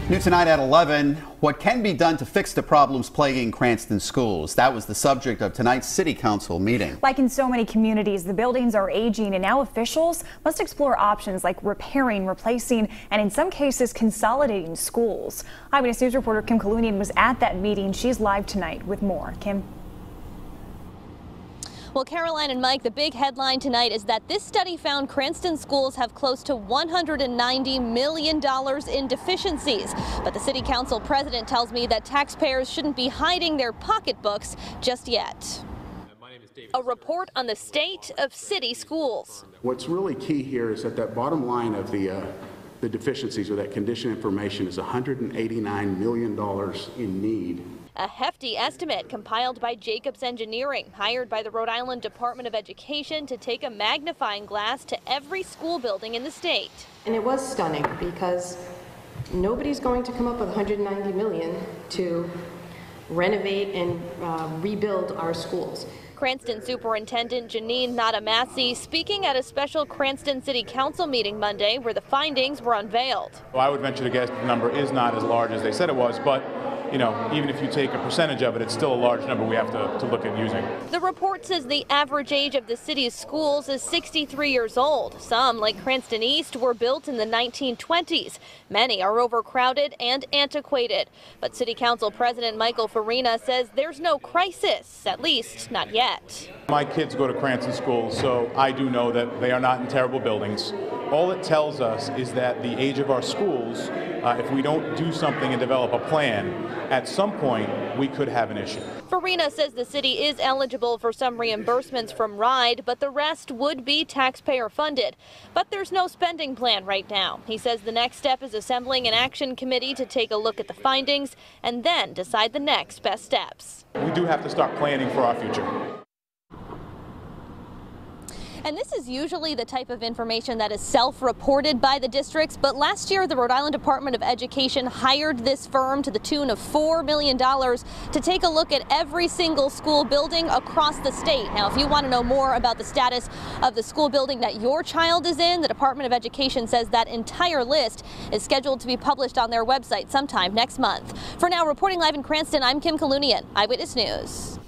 New tonight at 11, what can be done to fix the problems plaguing Cranston schools? That was the subject of tonight's City Council meeting. Like in so many communities, the buildings are aging and now officials must explore options like repairing, replacing, and in some cases consolidating schools. Eyewitness News reporter Kim Kalunian was at that meeting. She's live tonight with more. Kim. Well, Caroline and Mike, the big headline tonight is that this study found Cranston schools have close to $190 million in deficiencies. But the City Council president tells me that taxpayers shouldn't be hiding their pocketbooks just yet. A report on the state of city schools. What's really key here is that bottom line of the deficiencies or that condition information is $189 million in need. A hefty estimate compiled by Jacobs Engineering, hired by the Rhode Island Department of Education to take a magnifying glass to every school building in the state. And it was stunning because nobody's going to come up with $190 million to renovate and rebuild our schools. Cranston Superintendent Janine Nadamasi speaking at a special Cranston City Council meeting Monday where the findings were unveiled. Well, I would venture to guess the number is not as large as they said it was, but you know, even if you take a percentage of it, it's still a large number we have to look at using. The report says the average age of the city's schools is 63 years old. Some, like Cranston East, were built in the 1920s. Many are overcrowded and antiquated. But City Council President Michael Farina says there's no crisis, at least not yet. My kids go to Cranston schools, so I do know that they are not in terrible buildings. All it tells us is that the age of our schools, if we don't do something and develop a plan, at some point we could have an issue. Farina says the city is eligible for some reimbursements from RIDE, but the rest would be taxpayer funded. But there's no spending plan right now. He says the next step is assembling an action committee to take a look at the findings and then decide the next best steps. We do have to start planning for our future. And this is usually the type of information that is self-reported by the districts, but last year the Rhode Island Department of Education hired this firm to the tune of $4 million to take a look at every single school building across the state. Now, if you want to know more about the status of the school building that your child is in, the Department of Education says that entire list is scheduled to be published on their website sometime next month. For now, reporting live in Cranston, I'm Kim Kalunian, Eyewitness News.